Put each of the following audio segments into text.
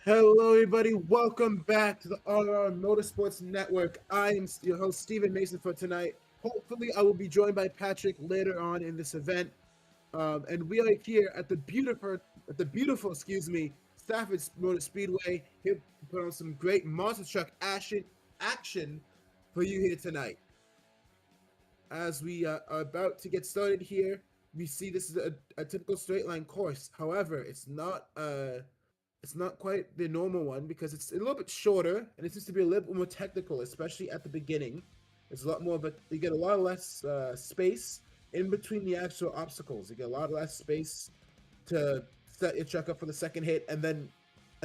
Hello, everybody. Welcome back to the RR Motorsports Network. I am your host, Stephen Mason, for tonight. Hopefully, I will be joined by Patrick later on in this event. And we are here at the beautiful, Stafford Motor Speedway. Here to put on some great monster truck action for you here tonight. As we are about to get started here, we see this is a typical straight line course. However, it's not quite the normal one because it's a little bit shorter and it seems to be a little bit more technical, especially at the beginning. There's a lot more, but you get a lot less space in between the actual obstacles. You get a lot less space to set your truck up for the second hit, and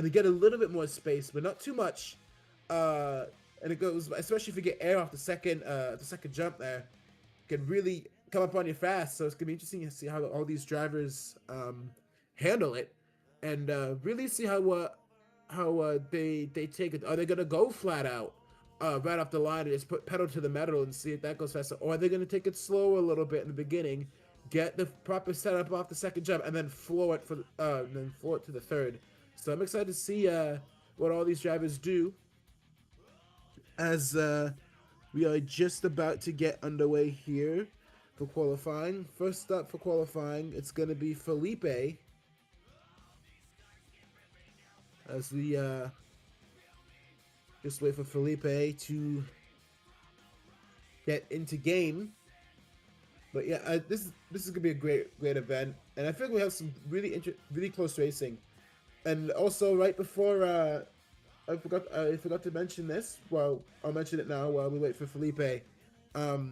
you get a little bit more space, but not too much. Uh, and it goes, especially if you get air off the second jump there, can really come up on you fast. So it's gonna be interesting to see how all these drivers handle it, and really see how they take it. Are they gonna go flat out right off the line and just put pedal to the metal and see if that goes faster, or are they gonna take it slower a little bit in the beginning, get the proper setup off the second jump, and then floor it to the third? So I'm excited to see what all these drivers do as we are just about to get underway here for qualifying. First up for qualifying, it's going to be Felipe. As we just wait for Felipe to get into game. But yeah, this is gonna be a great event, and I think we have some really close racing. And also, right before I forgot to mention this. Well, I'll mention it now while we wait for Felipe.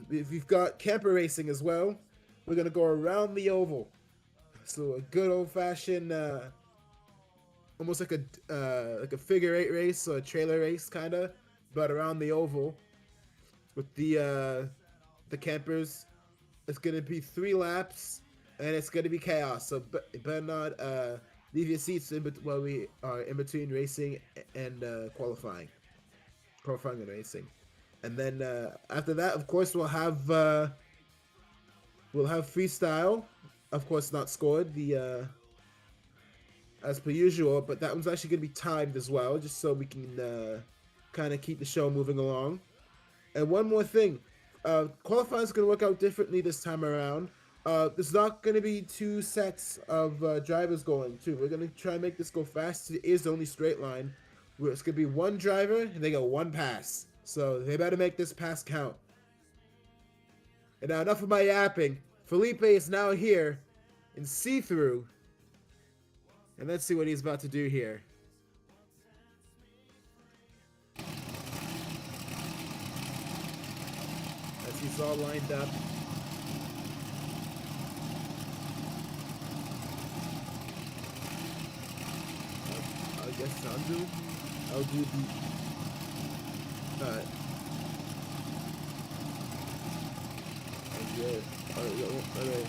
We've got camper racing as well. We're gonna go around the oval, so a good old fashioned, almost like a figure eight race or a trailer race kind of, but around the oval with the campers. It's gonna be 3 laps, and it's gonna be chaos. So better not leave your seats while we are in between racing and qualifying and racing. And then after that, of course, we'll have freestyle. Of course, not scored the as per usual, but that one's actually gonna be timed as well, just so we can kind of keep the show moving along. And one more thing, qualifying is going to work out differently this time around. There's not going to be 2 sets of drivers going too. We're going to try and make this go fast. It is only straight line. It's going to be one driver and they got one pass. So they better make this pass count. And now enough of my yapping. Felipe is now here in see-through. And let's see what he's about to do here. As he's all lined up. I guess I'll do the. Good. Okay.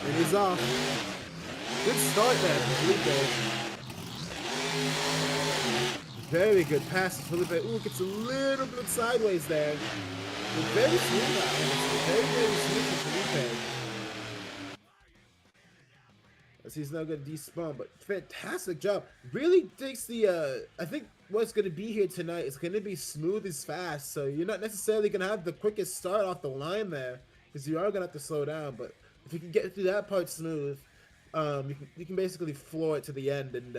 It is off. Good start there, Felipe. Very good pass, Felipe. Ooh, gets a little bit sideways there. Very smooth now. Very smooth for Felipe. As he's now going to despawn, but fantastic job. Really takes the, I think what's going to be here tonight is going to be smooth as fast. So you're not necessarily going to have the quickest start off the line there, because you are going to have to slow down. But if you can get through that part smooth, you can basically floor it to the end, and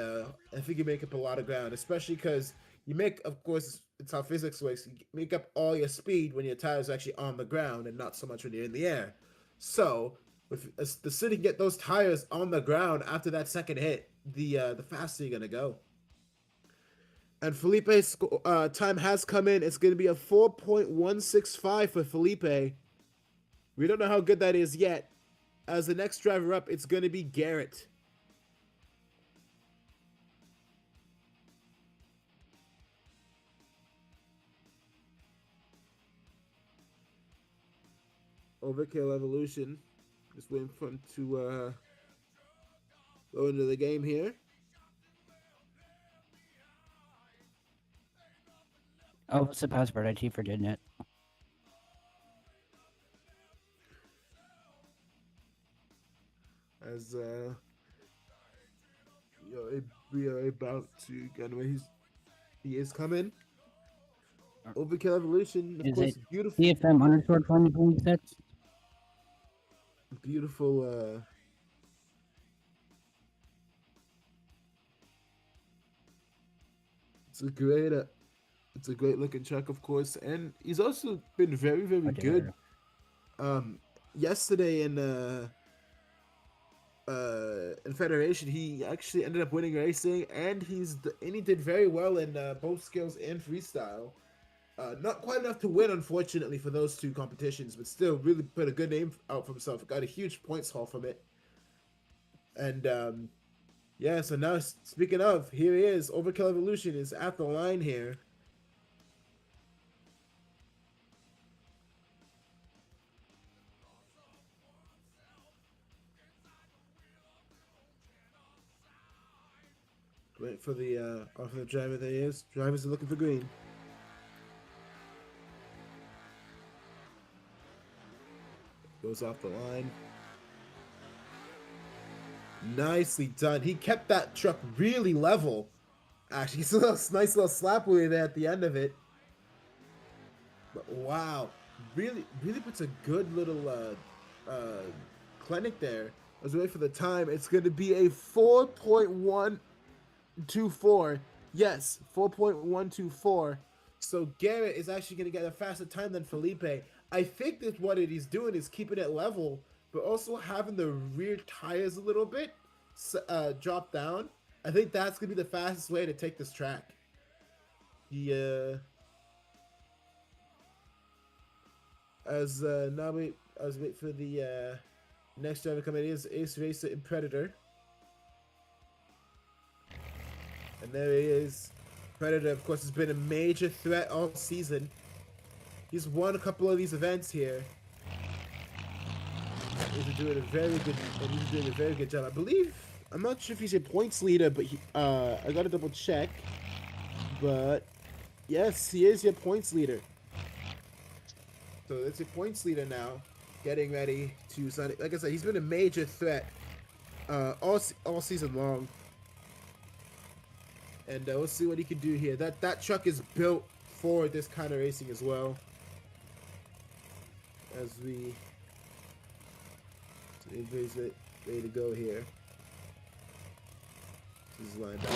I think you make up a lot of ground, especially because you make, of course, it's how physics works. You make up all your speed when your tires are actually on the ground and not so much when you're in the air. So if the city can get those tires on the ground after that second hit, the faster you're gonna go. And Felipe's time has come in. It's gonna be a 4.165 for Felipe. We don't know how good that is yet. As the next driver up, it's gonna be Garrett. Overkill Evolution. Just waiting for him to go into the game here. Oh, what's the password? I keep forgetting it. As we are about to get away. He is coming. Uh, Overkill Evolution, of Is course, it beautiful, CFM underscore 2026? beautiful. It's a great, it's a great looking truck, of course, and he's also been very, very I good. dare. Yesterday in Federation, he actually ended up winning racing, and he did very well in both skills and freestyle. Not quite enough to win, unfortunately, for those two competitions, but still really put a good name out for himself. Got a huge points haul from it. And yeah, so now speaking of, here he is. Overkill Evolution is at the line here. Wait for the driver. There he is. Drivers are looking for green. Goes off the line. Nicely done. He kept that truck really level. Actually, it's a nice little slap wheel there at the end of it. But wow, really puts a good little clinic there. I was waiting for the time. It's going to be a 4.124. Yes, 4.124. So Garrett is actually going to get a faster time than Felipe. I think that what he's doing is keeping it level, but also having the rear tires a little bit drop down. I think that's going to be the fastest way to take this track. As now I was waiting for the next driver to come in. It is Ace Racer and Predator. And there he is. Predator, of course, has been a major threat all season. He's won a couple of these events here. He's doing a very good job. I believe, I'm not sure if he's a points leader, but I gotta double check. But yes, he is your points leader. So that's your points leader now, getting ready to sign it. Like I said, he's been a major threat all season long. And we'll see what he can do here. That truck is built for this kind of racing as well. As we everybody's ready to go here. This is lined up.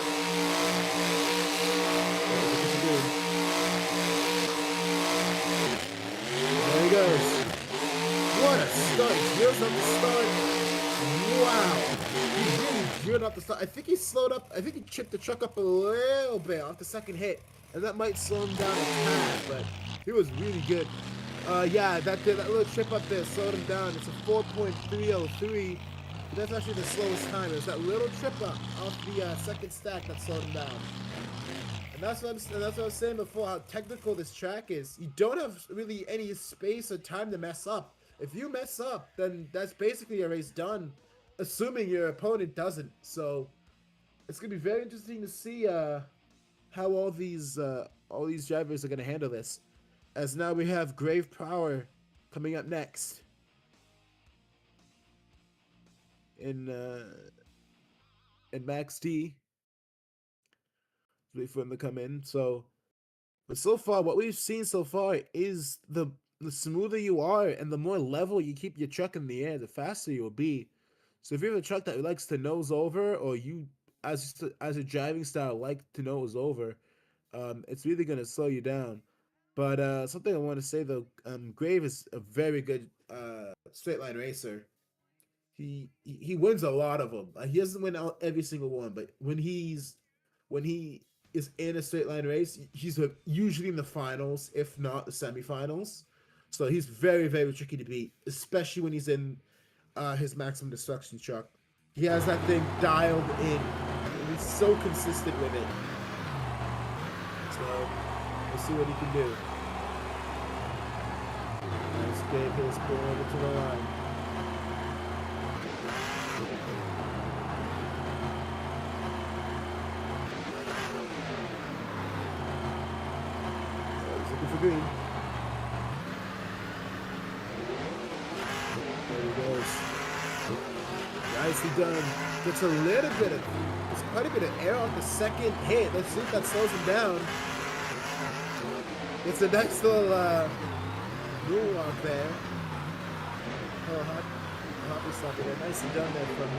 There he goes. What a start! He drills up the start. Wow! He really drilled up the start. I think he slowed up. I think he chipped the truck up a little bit off the second hit, and that might slow him down a tad. But he was really good. Yeah, that little trip up there slowed him down. It's a 4.303. That's actually the slowest time. It was that little trip up off the second stack that slowed him down. And that's what I was saying before, how technical this track is. You don't have really any space or time to mess up. If you mess up, then that's basically a race done, assuming your opponent doesn't. So it's gonna be very interesting to see how all these drivers are gonna handle this. As now we have Grave Power coming up next in Max T. Wait for him to come in. But so far, what we've seen so far is the smoother you are and the more level you keep your truck in the air, the faster you will be. So if you have a truck that likes to nose over, or you as a driving style like to nose over, it's really gonna slow you down. But something I want to say though, Grave is a very good straight line racer. He wins a lot of them. He doesn't win out every single one, but when he is in a straight line race, he's usually in the finals, if not the semifinals. So he's very tricky to beat, especially when he's in his maximum destruction truck. He has that thing dialed in, and he's so consistent with it. So we'll see what he can do. Nice Dave his pull over to the line. He's looking for green. There he goes. Nicely done. Gets a little bit of There's quite a bit of air on the second hit. Let's see if that slows him down. It's a nice little moonwalk there. Oh, Hoppy stop there. Nicely done there from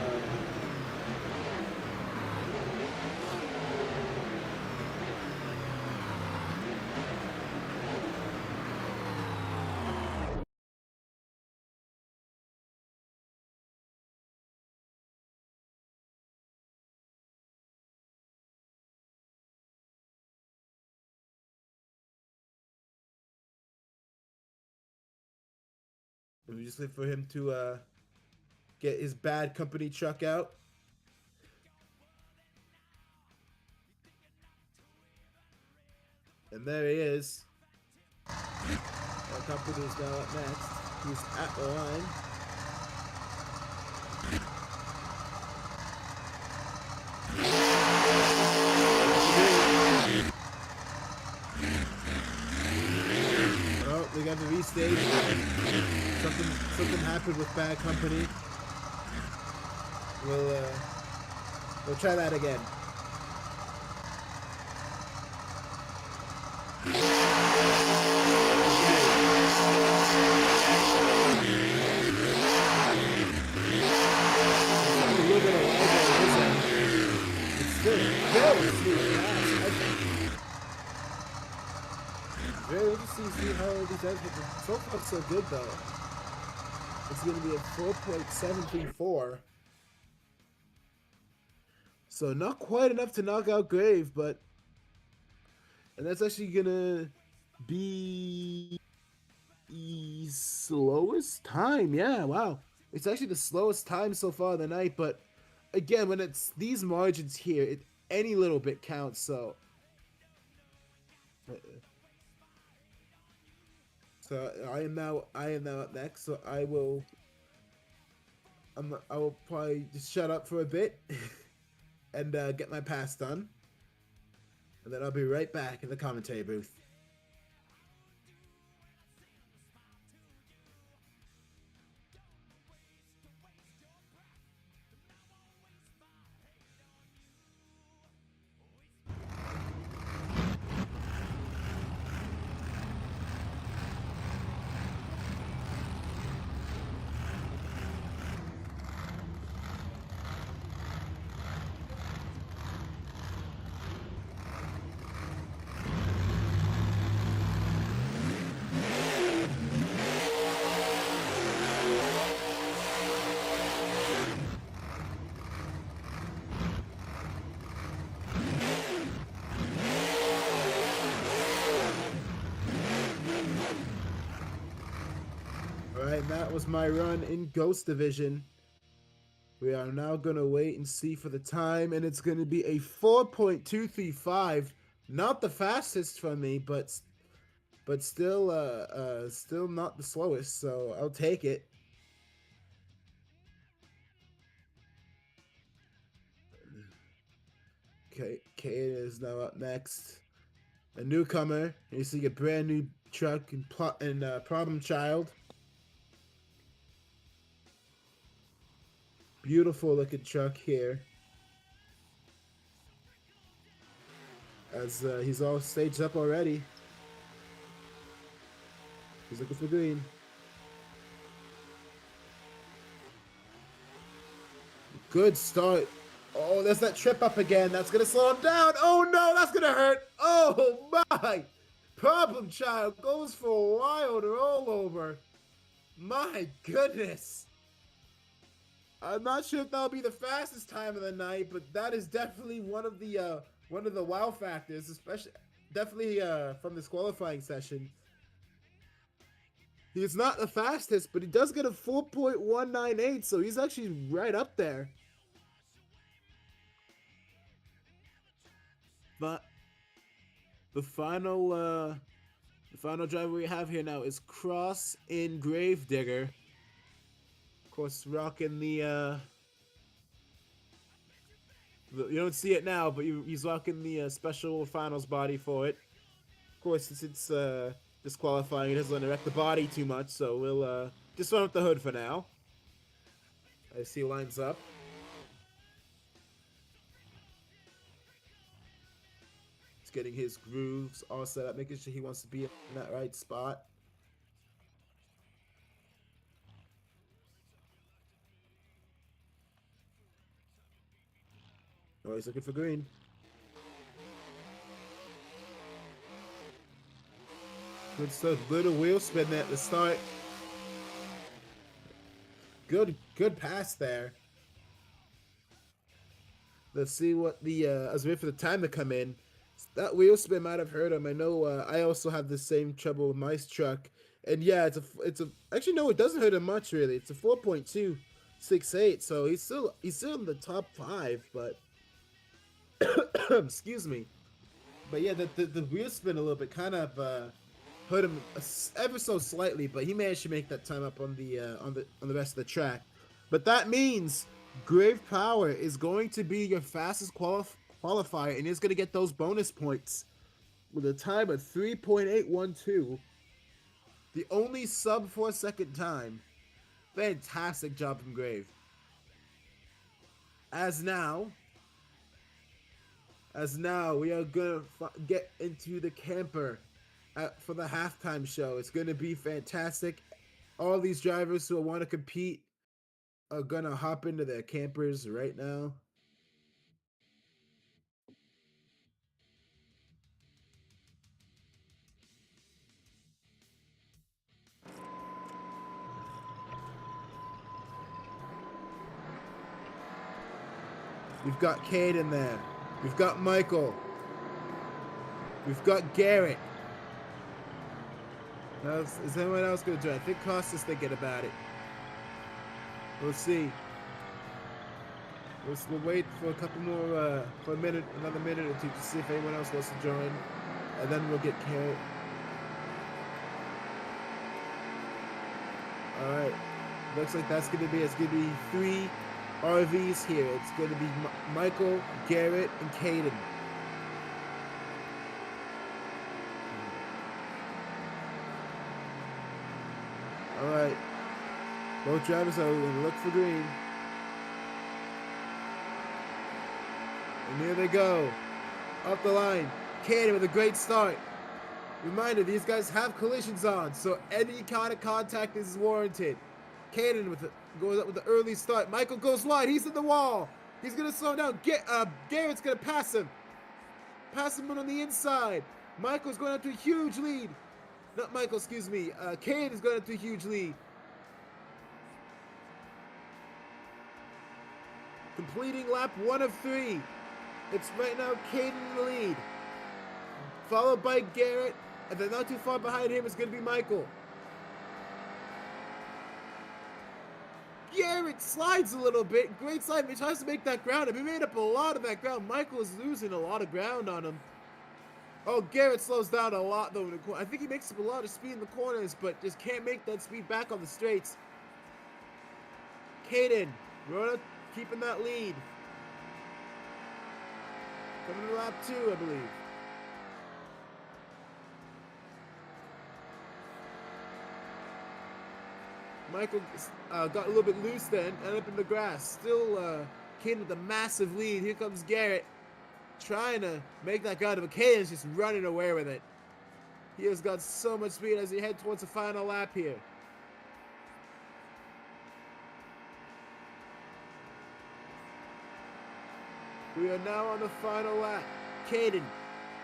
we just wait for him to get his bad company truck out. And there he is. Our company is now up next. He's at the line. Oh, we got the restage. Something happened with bad company. We'll try that again. A little bit of lag on his end. It's still very smooth pass. Very interesting to see how these guys get. So far, so good though. It's going to be a 4.734. So not quite enough to knock out Grave, but and that's actually gonna be the slowest time. Yeah, wow. It's actually the slowest time so far of the night, but again, when it's these margins here, any little bit counts, so I am now up next, so I will probably just shut up for a bit and get my pass done. And then I'll be right back in the commentary booth. Alright, that was my run in Ghost Division. We are now going to wait and see for the time, and it's going to be a 4.235. Not the fastest from me, but still not the slowest, so I'll take it. Okay, Kate is now up next. A newcomer. You see a brand new truck and Problem Child. Beautiful looking truck here. As he's all staged up already. He's looking for green. Good start. Oh, there's that trip up again. That's going to slow him down. Oh, no, that's going to hurt. Oh, my. Problem Child goes for a wild rollover. My goodness. I'm not sure if that'll be the fastest time of the night, but that is definitely one of the wow factors, especially definitely from this qualifying session. He's not the fastest, but he does get a 4.198, so he's actually right up there. But the final driver we have here now is Cross in Gravedigger. Of course, rocking the you don't see it now, but he's rocking the special finals body for it. Of course, since it's disqualifying, he doesn't want to wreck the body too much, so we'll just run with the hood for now. As he lines up. He's getting his grooves all set up, making sure he wants to be in that right spot. Oh, he's looking for green. Good stuff. Little wheel spin there at the start. Good pass there. Let's see what the I was waiting for the time to come in. That wheel spin might have hurt him. I know I also have the same trouble with my truck. And yeah, it's a actually no, it doesn't hurt him much really. It's a 4.268, so he's still in the top 5, but excuse me. But yeah, the wheel spin a little bit kind of hurt him ever so slightly, but he managed to make that time up on the rest of the track. But that means Grave Power is going to be your fastest qualifier, and he's going to get those bonus points with a time of 3.812. The only sub 4-second time. Fantastic job from Grave. As now, we are going to get into the camper for the halftime show. It's going to be fantastic. All these drivers who want to compete are going to hop into their campers right now. We've got Cade in there. We've got Michael. We've got Garrett. Now, is anyone else going to join? I think Costas thinking about it. We'll see. We'll wait for a couple more, for another minute or two to see if anyone else wants to join. And then we'll get Garrett. Alright. Looks like it's going to be 3 RVs here. It's going to be Michael, Garrett, and Caden. Alright. Both drivers are going to look for green. And here they go. Up the line. Caden with a great start. Reminder, these guys have collisions on, so any kind of contact is warranted. Caden goes up with the early start. Michael goes wide. He's in the wall. He's going to slow down. Garrett's going to pass him. Pass him on the inside. Michael's going up to a huge lead. Not Michael, excuse me. Caden is going up to a huge lead. Completing lap 1 of 3. It's right now Caden in the lead. Followed by Garrett. And then not too far behind him is going to be Michael. Garrett slides a little bit. Great slide. He tries to make that ground. And he made up a lot of that ground. Michael is losing a lot of ground on him. Oh, Garrett slows down a lot, though, in the corner. I think he makes up a lot of speed in the corners, but just can't make that speed back on the straights. Caden, keeping that lead. Coming to lap 2, I believe. Michael got a little bit loose then, ended up in the grass. Still Caden with a massive lead. Here comes Garrett, trying to make that ground, but Caden's just running away with it. He has got so much speed as he heads towards the final lap here. We are now on the final lap. Caden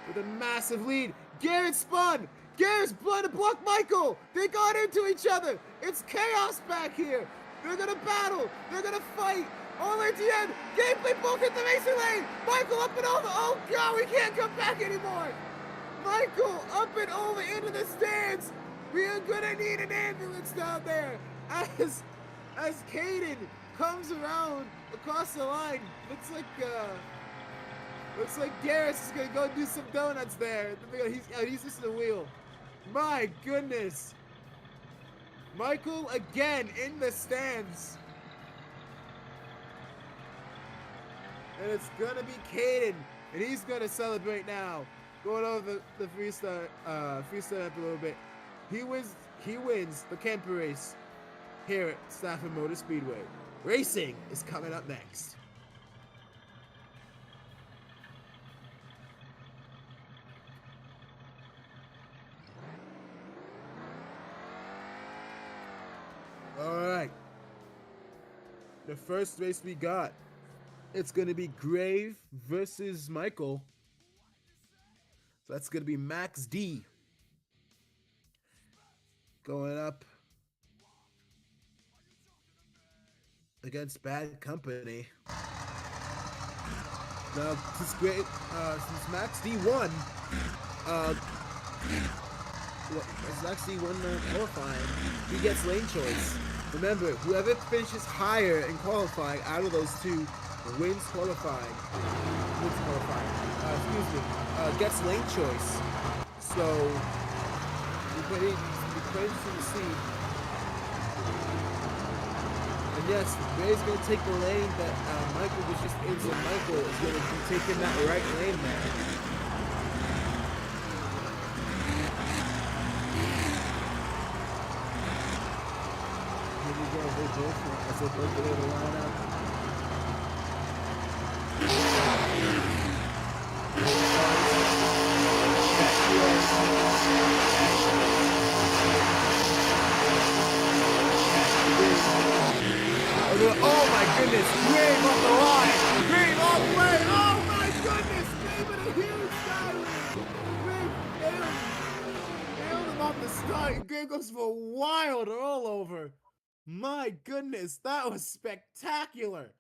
with a massive lead. Garrett spun! Garrett's trying to block Michael! They got into each other! It's chaos back here! They're gonna battle! They're gonna fight! All at the end! Gameplay both hit the racing lane! Michael up and over! Oh god, we can't come back anymore! Michael up and over into the stands! We are gonna need an ambulance down there! As Caden comes around across the line, looks like Garrett's is gonna go do some donuts there. He's just in the wheel. My goodness. Michael again in the stands. And it's gonna be Caden, and he's gonna celebrate now. Going over the freestyle up a little bit. He wins the camper race here at Stafford Motor Speedway. Racing is coming up next. The first race we got, it's going to be Grave versus Michael. So that's going to be Max D going up against Bad Company. Now, since Max D won, as Max D won qualifying, he gets lane choice. Remember, whoever finishes higher in qualifying out of those two wins qualifying. Gets lane choice. So we played to see. And yes, Ray's gonna take the lane that Michael was just in, so Michael is gonna be taking that right lane there. Here we go, they both as they both get able to line up. Oh my goodness, Grave off the line! Grave all the way! Oh my goodness! Grave in a huge skyline! Grave nailed him off the start. Grave goes for a wild rollover. My goodness, that was spectacular.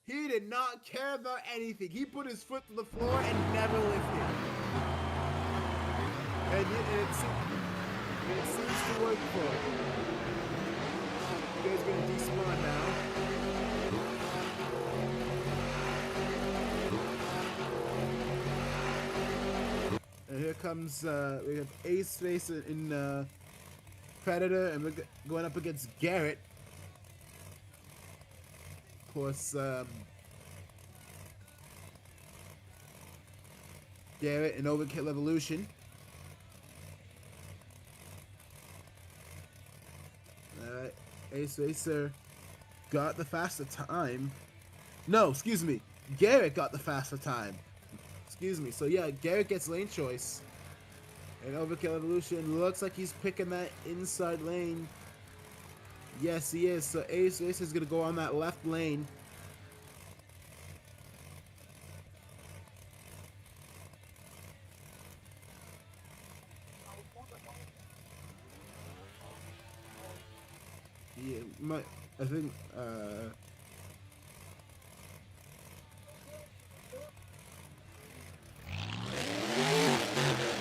He did not care about anything. He put his foot to the floor and never lifted. And it seems to work for him. You guys gonna despawn now. And here comes we have Ace Face in Predator, and we're going up against Garrett. Of course, Garrett and Overkill Evolution. Ace Racer got the faster time. No, excuse me. Garrett got the faster time. Excuse me. So yeah, Garrett gets lane choice. And Overkill Evolution looks like he's picking that inside lane. Yes, he is. So Ace Racer is going to go on that left lane. Yeah, I think,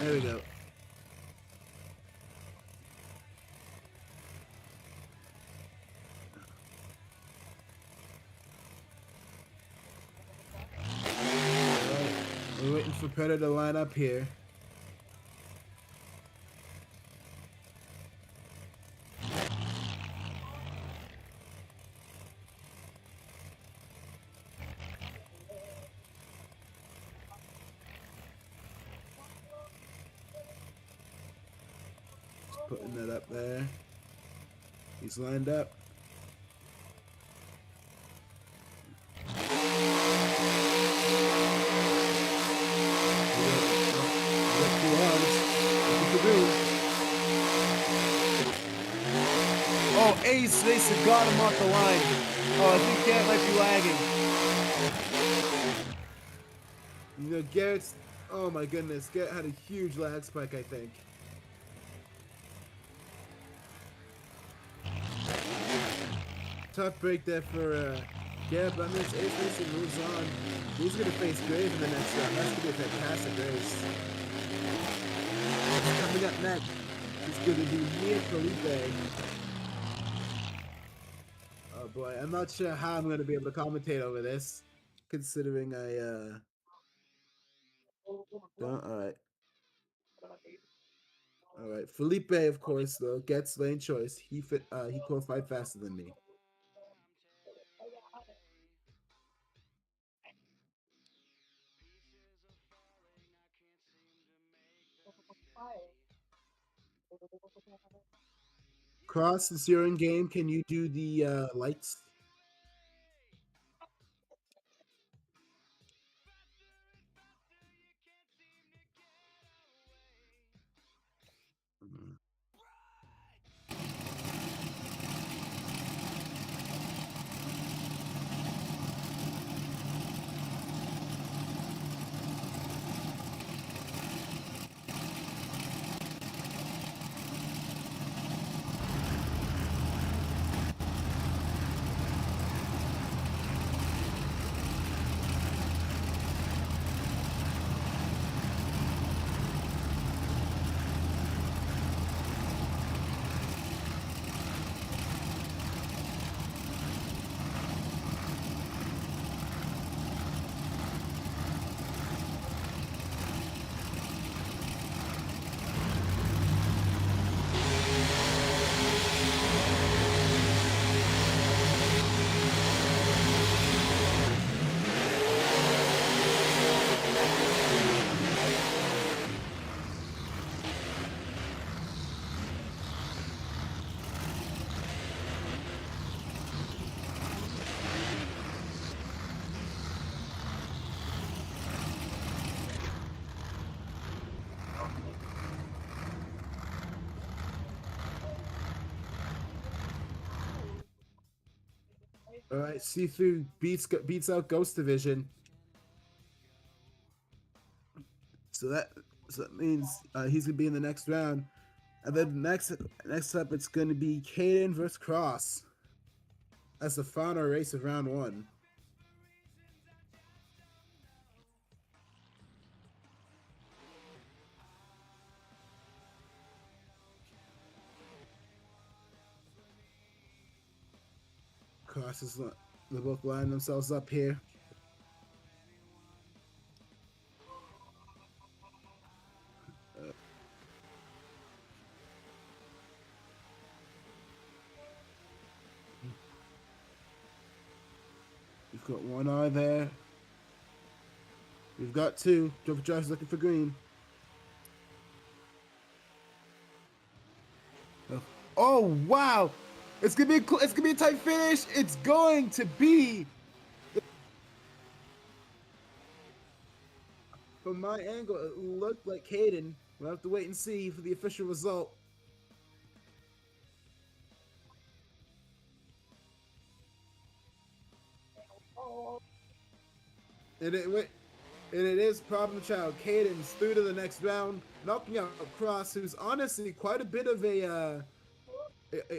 there we go. We're waiting for Predator to line up here. Just putting that up there. He's lined up. Oh, Ace Racer got him off the line. Oh, I think Garrett might be lagging. You know, Garrett's... Oh my goodness, Garrett had a huge lag spike, I think. Tough break there for Garrett, but I mean, Ace Racer moves on. He's going to face Grave in the next round. That's going to be a fantastic race. Coming up next is going to be me and Felipe. Oh boy, I'm not sure how I'm going to be able to commentate over this, considering I don't. All right. Felipe, of course, though, gets lane choice. He qualified faster than me. Cross, since you're in game, can you do the lights? Mm-hmm. All right, see-through beats out Ghost Division. So that means he's gonna be in the next round, and then next up it's gonna be Caden versus Cross as the final race of round 1. Cross is they both line themselves up here. We've got one eye there. We've got two. Josh looking for green. Oh wow! It's gonna be a tight finish. It's going to be. From my angle, it looked like Caden. We'll have to wait and see for the official result. And it is Problem Child. Caden's through to the next round, knocking out Cross, who's honestly quite a bit of a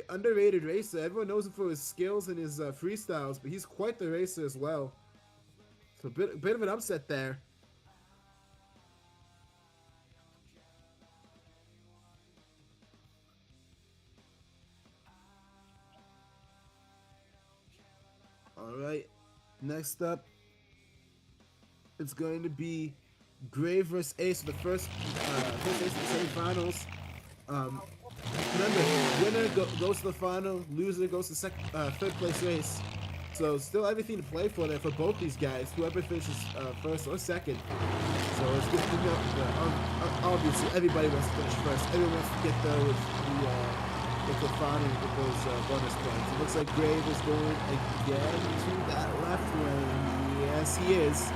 underrated racer. Everyone knows him for his skills and his freestyles, but he's quite the racer as well. So a bit of an upset there. All right, next up, it's going to be Gray versus Ace for the first Ace of the semifinals. Remember, winner goes to the final, loser goes to third place race. So still everything to play for there for both these guys, whoever finishes first or second. So it's good to know. Obviously, everybody wants to finish first. Everyone wants to get the final with those bonus points. It looks like Grave is going again to that left lane. Yes, he is.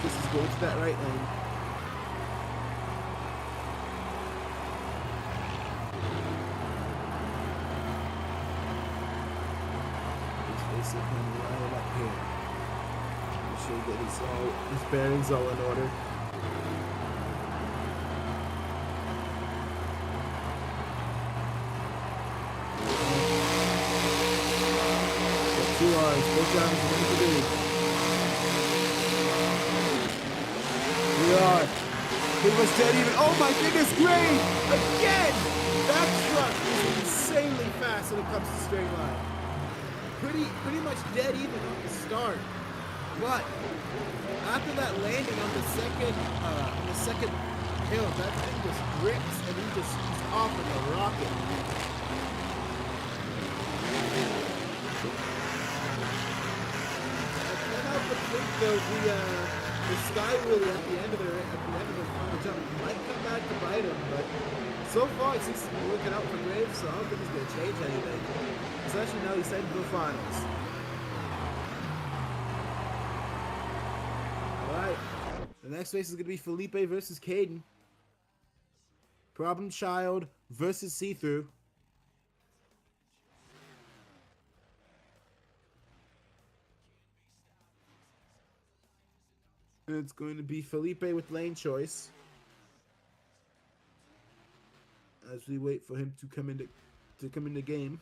This is going to that right lane. He's basically right up here. Make sure that his bearings all in order. Got 2 arms, both drivers are going to do. We are pretty much dead even. Oh my goodness, Gray! Again! That truck is insanely fast when it comes to straight line. Pretty much dead even on the start. But after that landing on the second hill, that thing just rips and he's off like a rocket. I can't help but think though the Sky Wheelie at the end of the final jump might come back to bite him, but so far it seems to be working out for Graves, so I don't think he's going to change anything. Especially now he's heading to the finals. Alright, the next race is going to be Felipe versus Caden. Problem Child versus See-Through. And it's going to be Felipe with lane choice. As we wait for him to come into game.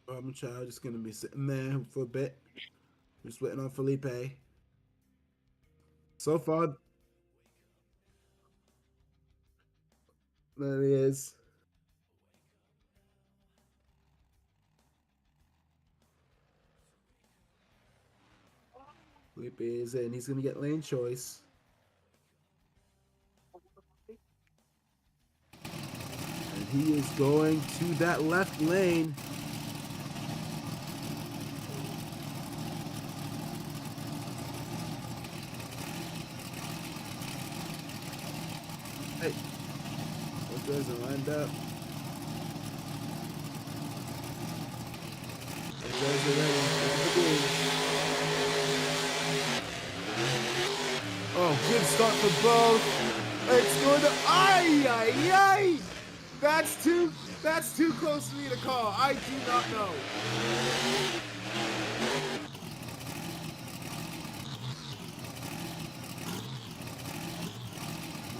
Problem Child just gonna be sitting there for a bit. Just waiting on Felipe. So far, there he is. Felipe is in. He's gonna get lane choice. And he is going to that left lane. Hey, guys are lined up. You guys are ready. Oh, good start for both. It's going to. Ay, ay, ay! That's too close for me to call. I do not know.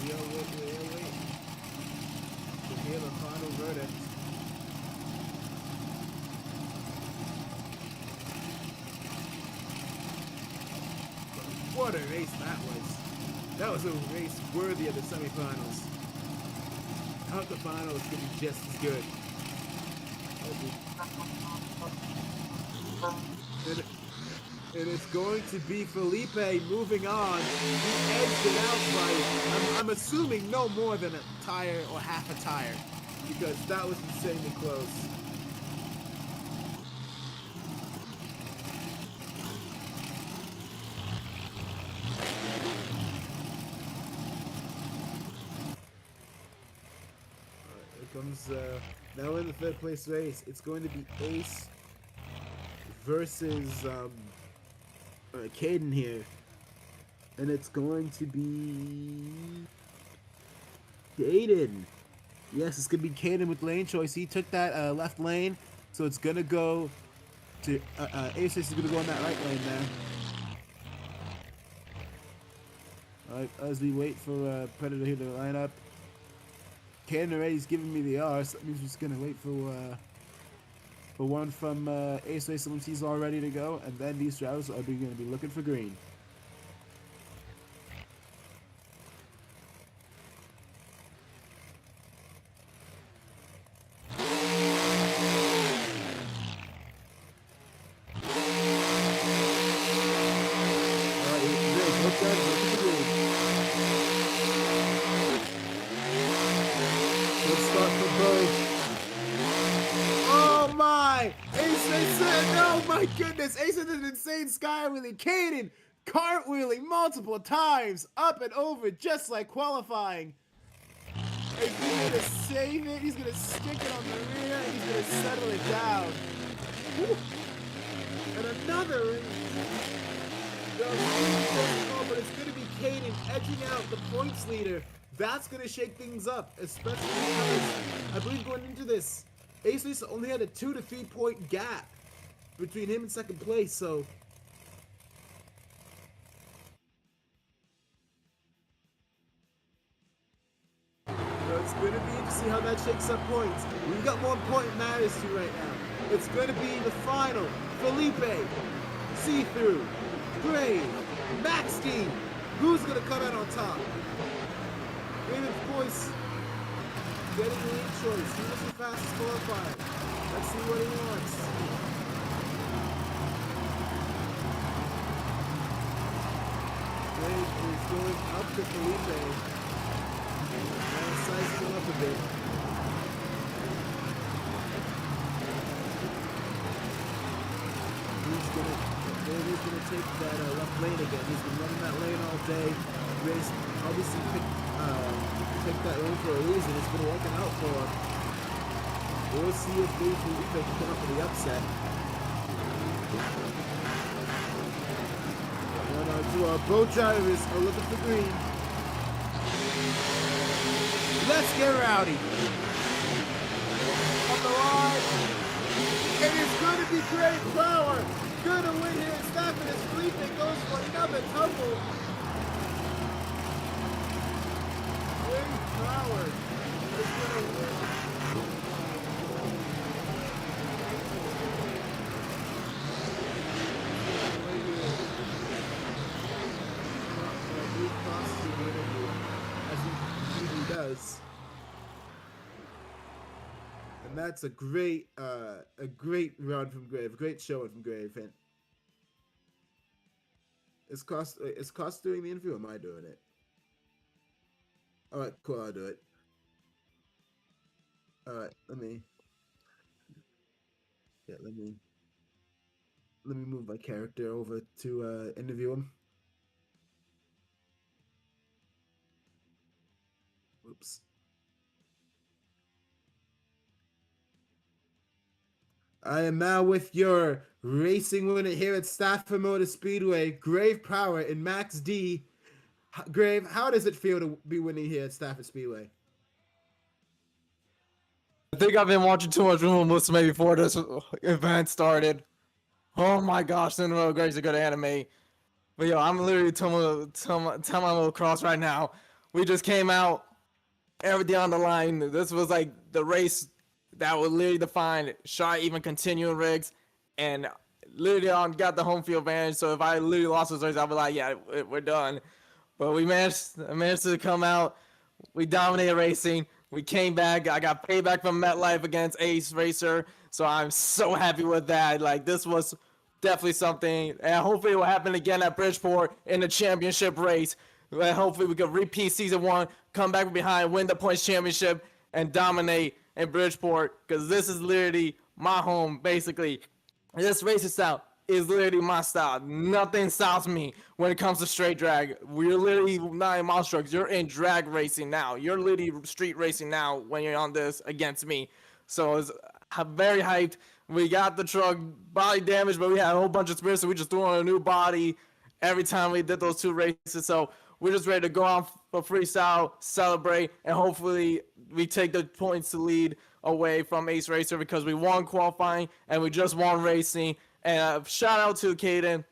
We are waiting to hear the final verdict. What a race that was. That was a race worthy of the semifinals. Out the final is going to be just as good. And it's going to be Felipe moving on. He edged it out by, I'm assuming, no more than a tire or half a tire, because that was insanely close. Here comes, now in the third place race, it's going to be Ace versus Caden here. And it's going to be Caden. Yes, it's going to be Caden with lane choice. He took that left lane, so it's going to go to, Ace is going to go in that right lane there. Alright, as we wait for Predator here to line up. Caden already's giving me the R, so that means we're just going to wait for one from Ace Racer once he's all ready to go, and then these drivers are going to be looking for green. Let's start for both. Oh my! Ace said, oh my goodness! Ace did an insane sky wheelie. Caden cartwheeling multiple times up and over, just like qualifying. And he's gonna save it. He's gonna stick it on the rear, and he's gonna settle it down. Woo. And another ring. But it's gonna be Caden edging out the points leader. That's going to shake things up, especially because I believe going into this, Ace Racer only had a 2 to 3 point gap between him and second place, so it's going to be interesting how that shakes up points. We've got more point matters to right now. It's going to be the final. Felipe, See-Through, Brave, Max D. Who's going to come out on top? Raven's voice getting the lead choice. He was the fastest qualifier. Let's see what he wants. Brave is going up to Felipe. And sizing him up a bit. He's gonna take that left lane again. He's been running that lane all day. Race obviously picked that lane for a reason. It's been working out for him. We'll see if Felipe can come up with the upset. 1 or 2. Both drivers are looking for green. Let's get rowdy. On the line. And it's going to be Great Power. Gonna win here. Stafford is Felipe goes for another tumble. Great Power is gonna win. As he usually does. And that's a great round from Grave, great showing from Grave. And is Cost doing the interview? Or am I doing it? All right, cool. I'll do it. All right, let me move my character over to interview him. Oops. I am now with your racing winner here at Stafford Motor Speedway, Grave Power and Max D. Grave, how does it feel to be winning here at Stafford Speedway? I think I've been watching too much Room Musume before this event started. Oh my gosh, Cinderella Grace is a good anime. But yo, I'm literally telling my little cross right now. We just came out, everything on the line. This was like the race that would literally define should I even continue in rigs, and literally got the home field advantage. So if I literally lost this race, I'd be like, yeah, we're done. But we managed to come out. We dominated racing. We came back. I got payback from MetLife against Ace Racer. So I'm so happy with that. Like, this was definitely something. And hopefully it will happen again at Bridgeport in the championship race. And hopefully we could repeat season 1, come back behind, win the points championship, and dominate in Bridgeport. Because this is literally my home, basically. This racing style is literally my style. Nothing stops me when it comes to straight drag. We're literally not in monster trucks. You're in drag racing now. You're literally street racing now when you're on this against me. So it's very hyped. We got the truck body damage, but we had a whole bunch of spirits, so we just threw on a new body every time we did those 2 races. So we're just ready to go on for freestyle, celebrate, and hopefully we take the points to lead away from Ace Racer because we won qualifying and we just won racing. And shout out to Caden,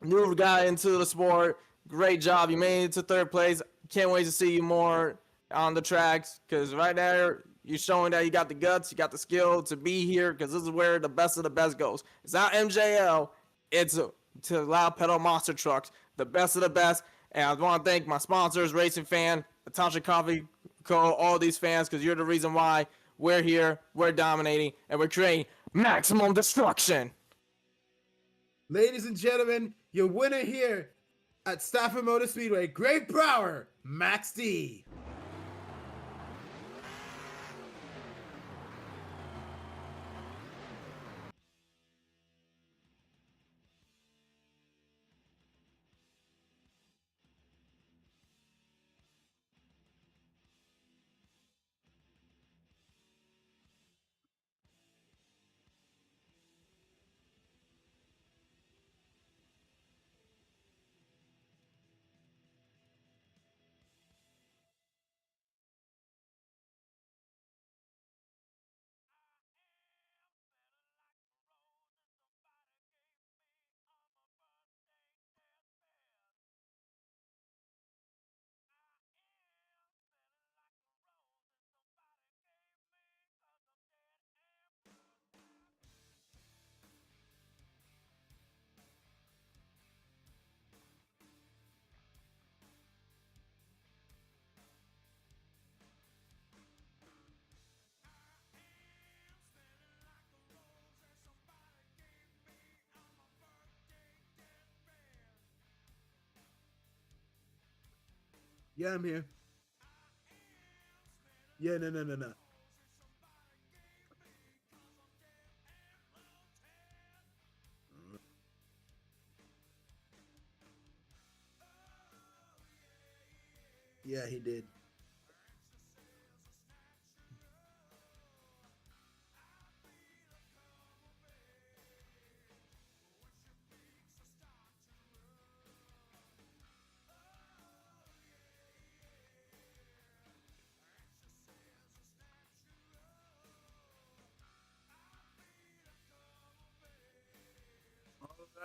new guy into the sport. Great job. You made it to 3rd place. Can't wait to see you more on the tracks because right there, you're showing that you got the guts, you got the skill to be here because this is where the best of the best goes. It's not MJL. It's to Loud Pedal Monster Trucks, the best of the best. And I want to thank my sponsors, Racing Fan, Natasha Coffee Co., all these fans because you're the reason why we're here, we're dominating, and we're creating maximum destruction. Ladies and gentlemen, your winner here at Stafford Motor Speedway, Grave Power, Max D. Yeah, I'm here. Yeah, no. Yeah, he did.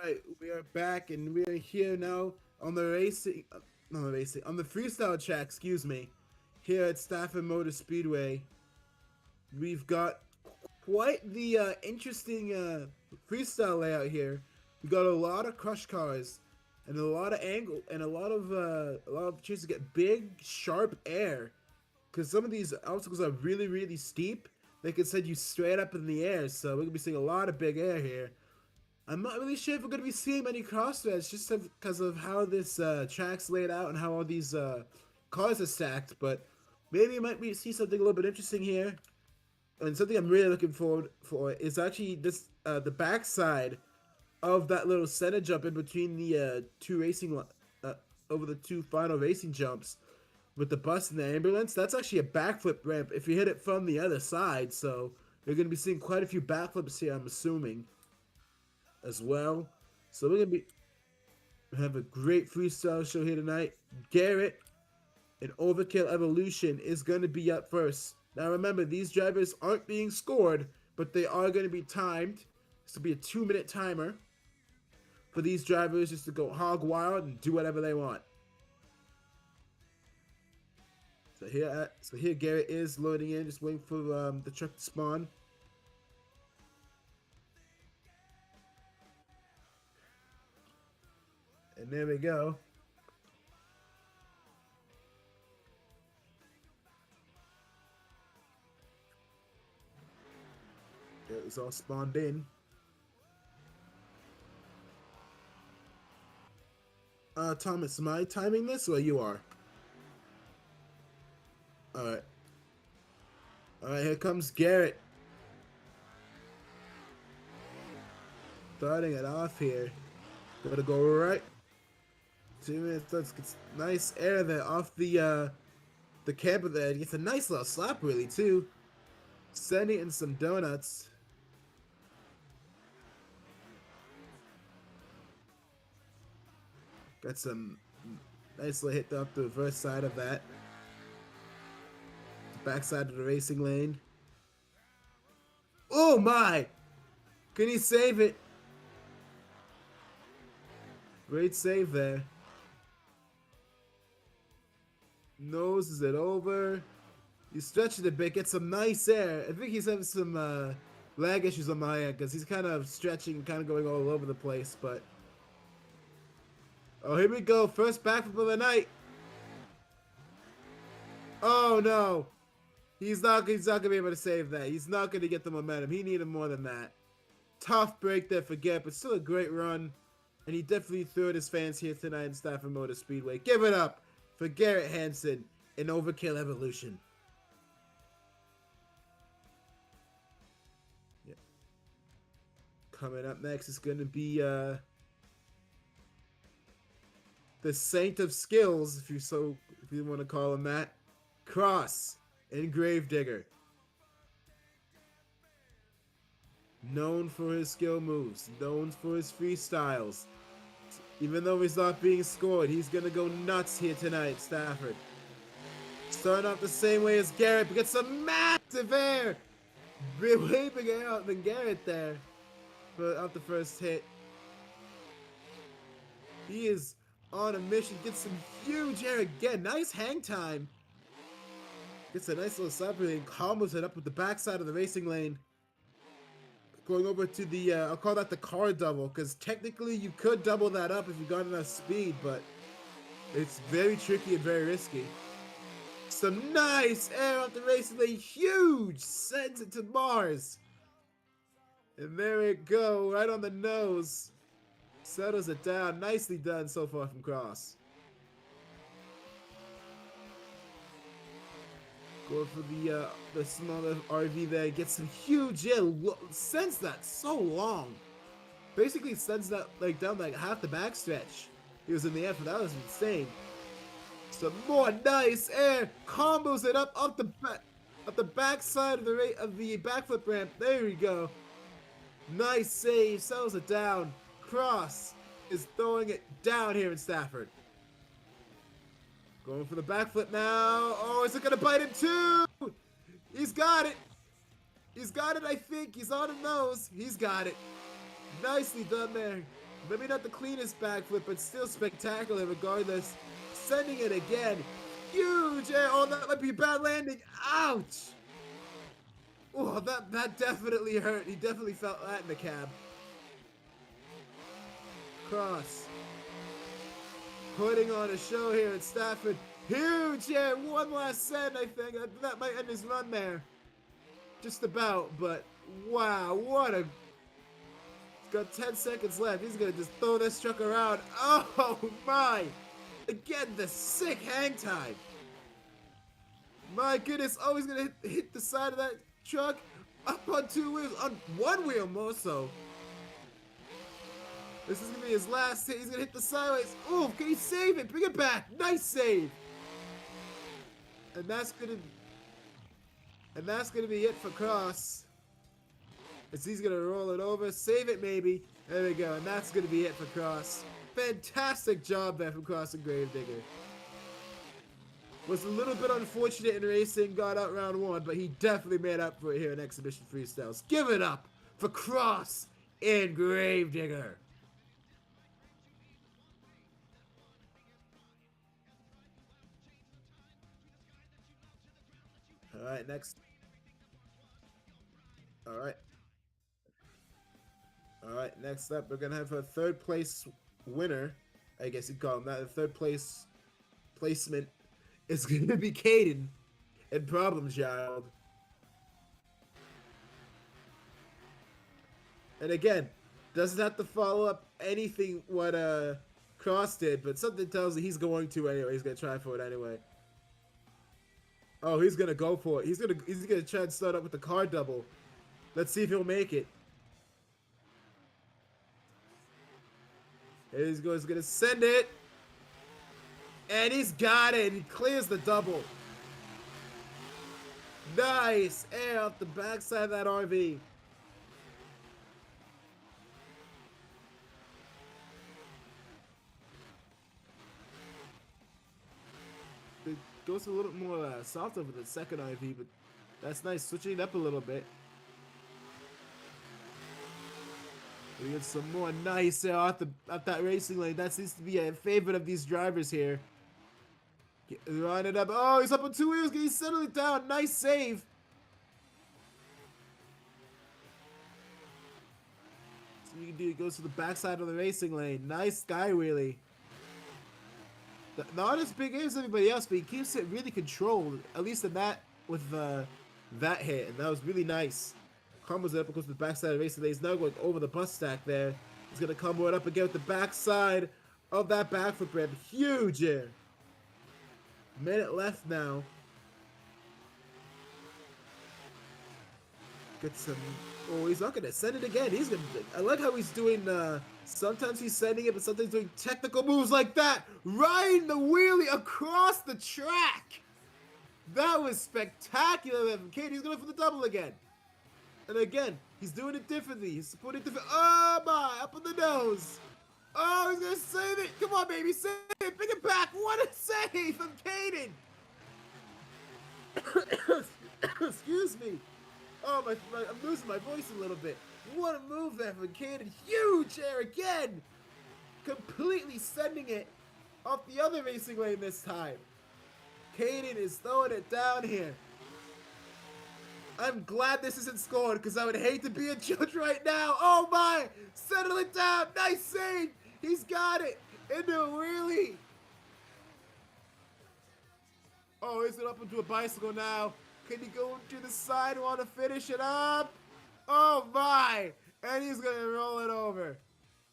All right, we are back and we are here now on the on the freestyle track, excuse me, here at Stafford Motor Speedway. We've got quite the interesting freestyle layout here. We got a lot of crush cars and a lot of angle and a lot of chances to get big, sharp air. Because some of these obstacles are really steep. They can send you straight up in the air, so we're gonna be seeing a lot of big air here. I'm not really sure if we're going to be seeing many crossroads just because of how this track's laid out and how all these cars are stacked, but maybe you might see something a little bit interesting here. And something I'm really looking forward for is actually this the backside of that little center jump in between the over the 2 final racing jumps with the bus and the ambulance. That's actually a backflip ramp if you hit it from the other side, so You're going to be seeing quite a few backflips here, I'm assuming, as well. So we're going to have a great freestyle show here tonight. Garrett and Overkill Evolution is going to be up first. Now remember, these drivers aren't being scored, but they are going to be timed. This will be a 2-minute timer for these drivers just to go hog wild and do whatever they want. So here Garrett is loading in, just waiting for the truck to spawn. And there we go. It's all spawned in. Thomas, am I timing this or you are? Alright. Alright, here comes Garrett. Starting it off here. Gotta go right. 2 minutes. Let's get nice air there off the camper there. Gets a nice little slap really too. Sending in some donuts. Got some nice little hit up the reverse side of that. Back side of the racing lane. Oh my! Can he save it? Great save there. Noses it over. He's stretching a bit, get some nice air. I think he's having some lag issues on my end because he's kind of stretching and kind of going all over the place, but... Oh, here we go. First backflip of the night. Oh, no. He's not going to be able to save that. He's not going to get the momentum. He needed more than that. Tough break there for Garrett, but still a great run. And he definitely threw at his fans here tonight in Stafford Motor Speedway. Give it up for Garrett Hansen in Overkill Evolution. Yeah. Coming up next is going to be the Saint of Skills, if you want to call him that, Cross and Gravedigger. Known for his skill moves, known for his freestyles. Even though he's not being scored, he's gonna go nuts here tonight, Stafford. Starting off the same way as Garrett, but gets some massive air. Way bigger out than Garrett there. But off the first hit. He is on a mission, gets some huge air again. Nice hang time. Gets a nice little slap and combos it up with the backside of the racing lane. Going over to the, I'll call that the car double, because technically you could double that up if you got enough speed, but it's very tricky and very risky. Some nice air off the racing lane, huge, sends it to Mars. And there we go, right on the nose. Settles it down, nicely done so far from Cross. Go for the smaller RV there, gets some huge air, sends that so long. Basically sends that like down like half the backstretch. He was in the air, but that was insane. Some more nice air, combos it up the back side of the backflip ramp. There we go. Nice save, settles it down. Cross is throwing it down here in Stafford. Going for the backflip now. Oh, is it going to bite him too? He's got it. He's got it, I think. He's on the nose. He's got it. Nicely done there. Maybe not the cleanest backflip, but still spectacular regardless. Sending it again. Huge air. Oh, that might be a bad landing. Ouch. Oh, that definitely hurt. He definitely felt that in the cab. Cross. Putting on a show here at Stafford. Huge air. One last send, I think. That might end his run there. Just about, but wow, what a... He's got 10 seconds left. He's going to just throw this truck around. Oh, my. Again, the sick hang time. My goodness. Oh, he's going to hit the side of that truck. Up on 2 wheels. On 1 wheel more so. This is going to be his last hit. He's going to hit the sideways. Oh, can he save it? Bring it back. Nice save. And that's going to be it for Cross. As he's gonna roll it over, save it maybe. There we go, and that's gonna be it for Cross. Fantastic job there from Cross and Gravedigger. Was a little bit unfortunate in racing, got out round 1, but he definitely made up for it here in Exhibition Freestyles. Give it up for Cross and Gravedigger. Alright, next. Alright. Alright, next up, we're gonna have a third place winner. I guess you'd call him that. The third place placement is gonna be Caden and Problem Child. And again, doesn't have to follow up anything what Cross did, but something tells me he's going to anyway. He's gonna try for it anyway. Oh, he's gonna go for it. He's gonna try and start up with the car double. Let's see if he'll make it. Here he goes, he's gonna send it. And he's got it. He clears the double. Nice. Air off the backside of that RV. It goes a little more softer with the second RV, but that's nice. Switching it up a little bit. We get some more nice off that racing lane. That seems to be a favorite of these drivers here. Line it up. Oh, he's up on 2 wheels. He's settling it down. Nice save. So you can do, he goes to the backside of the racing lane. Nice sky wheelie. Not as big as everybody else, but he keeps it really controlled. At least in that with that hit, and that was really nice. Combos it up, goes to the backside of the racing lane. He's now going over the bus stack there. He's gonna combo it up again with the backside of that backflip ramp. Huge air. Minute left now. Get some. Oh, he's not gonna send it again. He's gonna. I like how he's doing. Sometimes he's sending it, but sometimes he's doing technical moves like that. Riding the wheelie across the track. That was spectacular. Kate, he's going for the double again. And again, he's doing it differently. He's putting it different. Oh my! Up on the nose. Oh, he's gonna save it. Come on, baby, save it. Bring it back. What a save from Caden. Excuse me. Oh my! I'm losing my voice a little bit. What a move there from Caden. Huge air again. Completely sending it off the other racing lane this time. Caden is throwing it down here. I'm glad this isn't scored because I would hate to be a judge right now. Oh my! Settle it down. Nice save. He's got it into a wheelie. Oh, he's up into a bicycle now. Can he go to the side? Want to finish it up? Oh my! And he's gonna roll it over.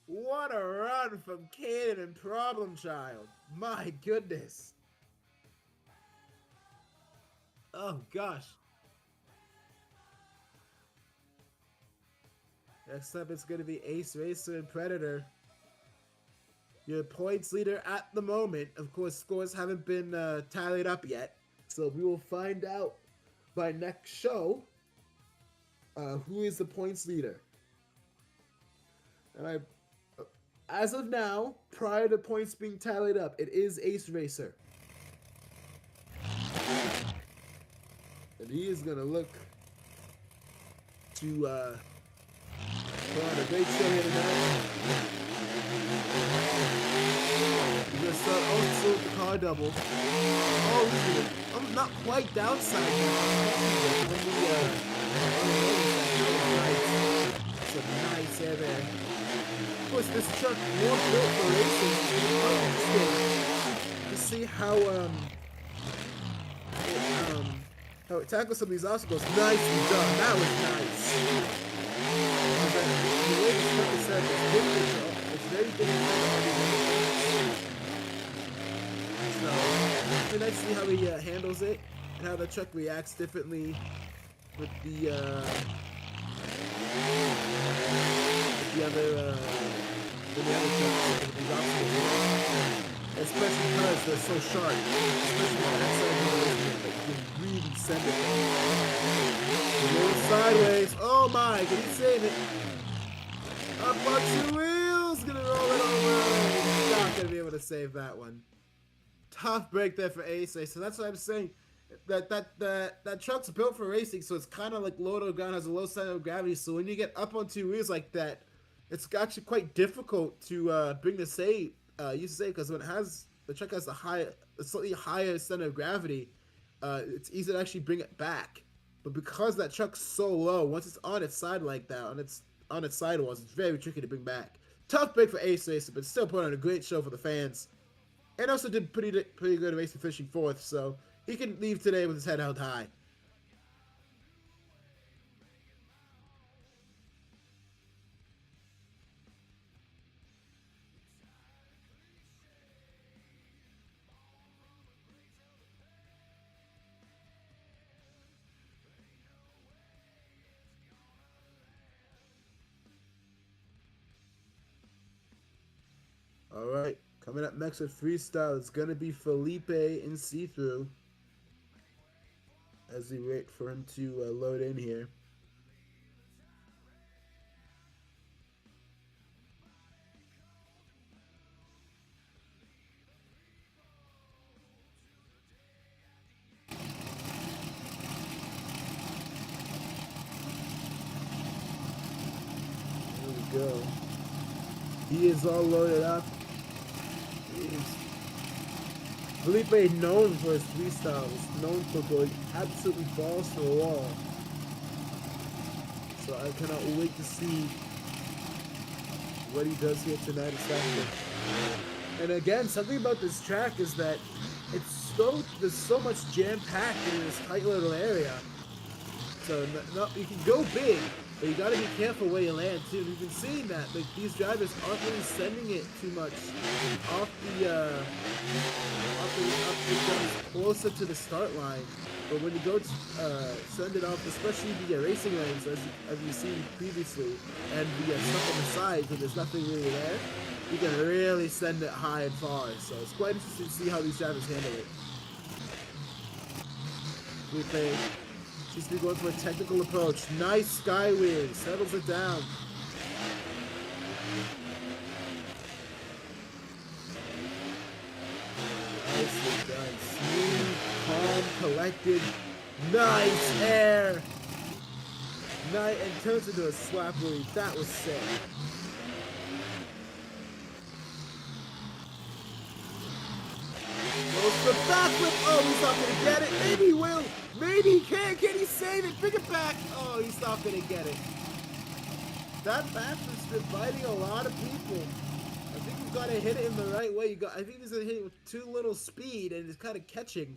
What a run from Caden and Problem Child. My goodness. Oh gosh. Next up, it's going to be Ace Racer and Predator. Your points leader at the moment. Of course, scores haven't been tallied up yet. So we will find out by next show who is the points leader. And as of now, prior to points being tallied up, it is Ace Racer. And he is going to look to... put on a great show here tonight. He's gonna start also with the car double. Oh, he's gonna, I'm not quite downside now. Some nice air there. Of course, this truck more built for racing. To see how it tackles some of these obstacles. Nicely done. That was nice. The way this truck is set is different, it's very different. So, it's nice to see how he handles it and how the truck reacts differently with the other trucks, with these obstacles. Especially because they're so sharp. Especially on that side of the road, you can really send it. Roll sideways. Oh my! high. Can he save it? Up on two wheels. Gonna roll it over. He's not gonna be able to save that one. Tough break there for Ace. So that's what I'm saying. That truck's built for racing, so it's kind of like low to the ground, has a low center of gravity. So when you get up on two wheels like that, it's actually quite difficult to bring the save. Use the save because when the truck has a slightly higher center of gravity, it's easy to actually bring it back. But because that truck's so low, once it's on its side like that, on its sidewalls, it's very tricky to bring back. Tough break for Ace Racer, but still put on a great show for the fans. And also did pretty good racing, finishing fourth, so he can leave today with his head held high. All right, coming up next with freestyle, it's gonna be Felipe in see-through. As we wait for him to load in here. Here we go. He is all loaded up. Felipe, known for his freestyle, is known for going absolutely balls to the wall. So I cannot wait to see what he does here tonight at Saturday. And again, something about this track is that there's so much jam-packed in this tight little area. So you can go big, but you got to be careful where you land too. You've been seeing that these drivers aren't really sending it too much off the closer to the start line. But when you go to send it off, especially the racing lanes, as you've seen previously, and the stuff on the sides when there's nothing really there, you can really send it high and far. So it's quite interesting to see how these drivers handle it. Felipe seems to be going for a technical approach. Nice sky wheel, settles it down. Nicely done. Smooth, calm, collected. Nice air. Nice, and turns into a slap wheel. That was sick. Goes for backflip. Oh, he's not gonna get it. Maybe he will. Maybe he can. Can he save it? Bring it back. Oh, he's not gonna get it. That backflip's been biting a lot of people. I think you've got to hit it in the right way. I think he's gonna hit it with too little speed, and it's kind of catching.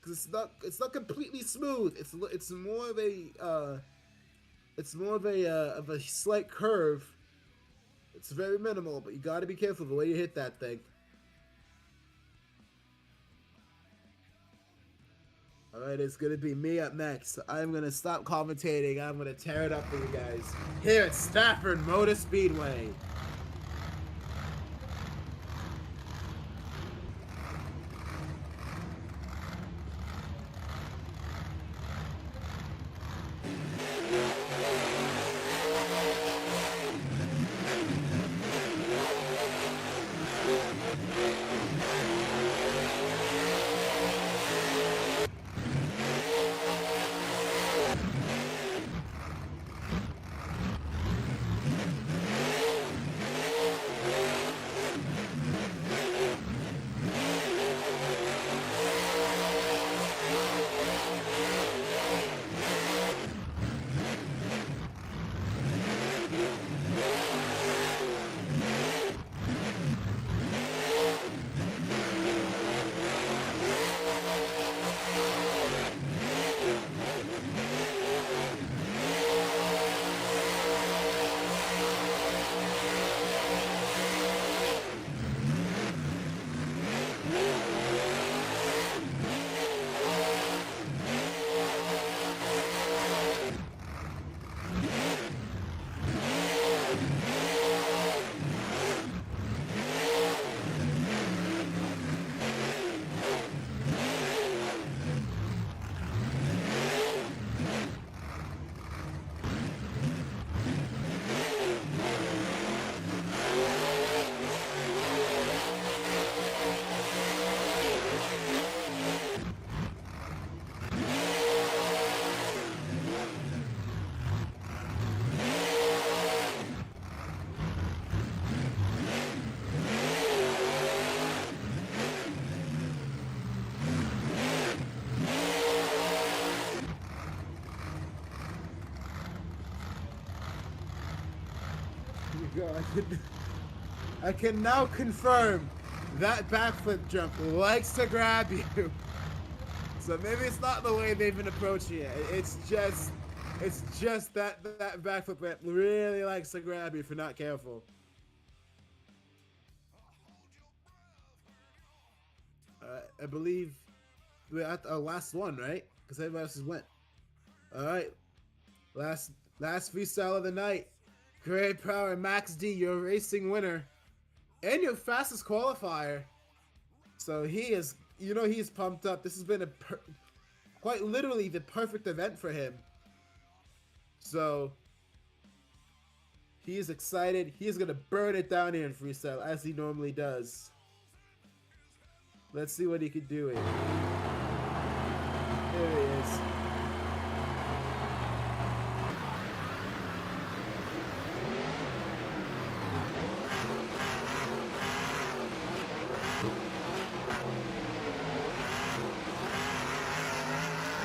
Cause it's not completely smooth. It's more of a slight curve. It's very minimal, but you got to be careful the way you hit that thing. Alright, it's going to be me up next. I'm going to stop commentating. I'm going to tear it up for you guys. Here at Stafford Motor Speedway. go. I can now confirm that backflip jump likes to grab you. So maybe it's not the way they've been approaching it. It's just that backflip ramp really likes to grab you if you're not careful. I believe we're at our last one, right? Because everybody else has went. All right, last freestyle of the night. Great Power Max D, your racing winner, and your fastest qualifier. So he is, he's pumped up. This has been quite literally the perfect event for him. So he is excited. He is gonna burn it down here in freestyle as he normally does. Let's see what he can do here. There he is.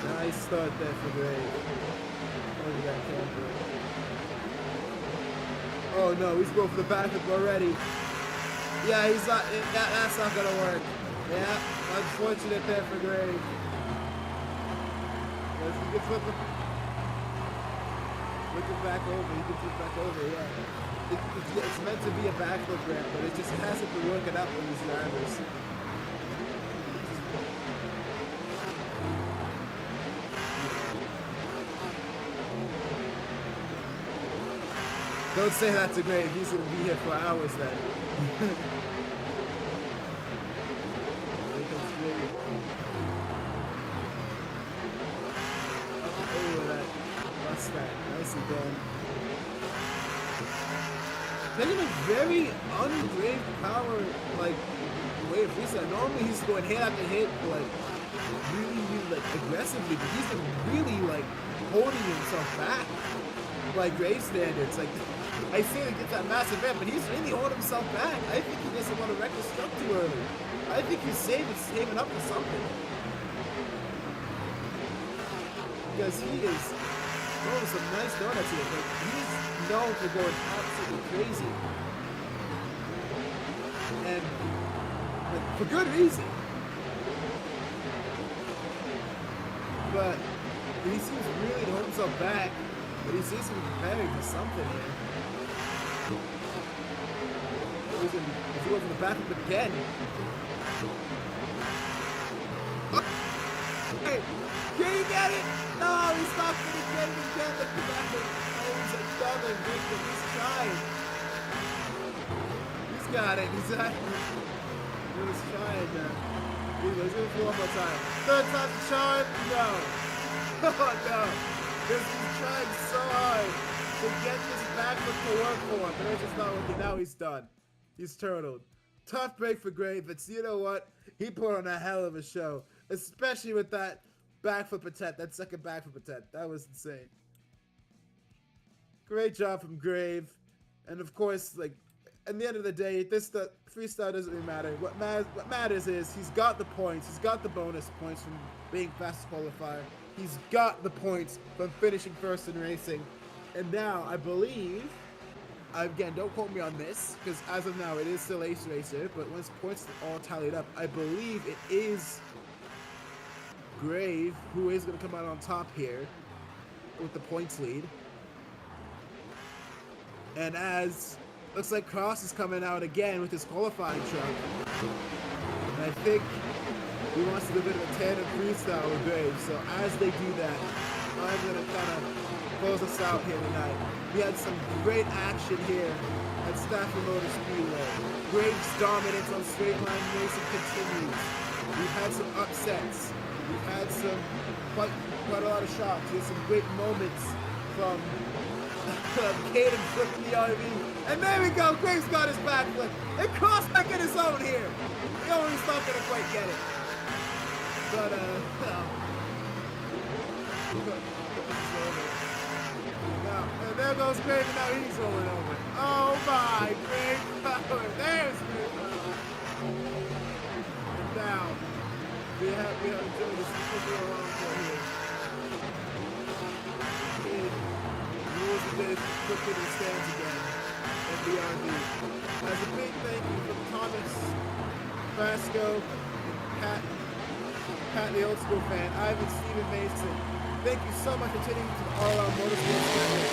Nice start there for Grave. Look at that camper. Oh no, he's going for the backup already. Yeah, he's not. That's not gonna work. Yeah, unfortunate there for Grave. Yes, he can flip it back over. He can flip back over. Yeah, it's meant to be a backflip ramp, but it just hasn't been working out for these drivers. Don't say that to Grave. He's gonna be here for hours then. Nicely done. Taking a very un-Grave Power way of freestyle. Normally he's going hit after hit, really aggressively, but he's been really holding himself back by Grave standards. I say to get that massive ramp, but he's really holding himself back. I think he doesn't want to wreck the truck too early. I think he's saving up for something. Because he is throwing some nice donuts here. He's known for going absolutely crazy. And for good reason. But he seems really to hold himself back. But he seems to be preparing for something here. If he goes in the back up again. Oh. Hey, can you get it? No, he's not going to get it again. Look at that. Oh, he's another victim. He's trying. He's got it. He's trying now. He's going to do one more time. Third time's the charm? No. Oh, no. He's trying so hard to get this backflip to work for him, but it's just not working. Now he's done. He's turtled. Tough break for Grave, but you know what? He put on a hell of a show, especially with that backflip attempt, that second backflip attempt. That was insane. Great job from Grave. And of course, at the end of the day, the freestyle doesn't really matter. What matters is he's got the points. He's got the bonus points from being fastest qualifier. He's got the points from finishing first in racing. And now, I believe, again, don't quote me on this, because as of now, it is still Ace Racer, but once points are all tallied up, I believe it is Grave who is going to come out on top here with the points lead. And looks like Cross is coming out again with his qualifying truck. And I think he wants to do a bit of a tandem freestyle with Grave. So as they do that, I'm going to kind of close us out here tonight. We had some great action here at Stafford Motor Speedway. Grave's dominance on straight line racing continues. We've had some upsets. We've had some quite a lot of shots. There's some great moments from Caden flipping the RV. And there we go, Grave's got his backflip. And Cross back in his own here. He's not gonna quite get it. But and there goes Grave, and now he's rolling over. Oh my, Grave Power. There's Grave Power. And now we have enjoyed this quick around for here. Rules the day quickly to stands again. And BRV. As a big thank you from Thomas, Vasco, and Pat the old school fan, Ivan, Steven Mason. Thank you so much for tuning into the All Out Motorsports Network.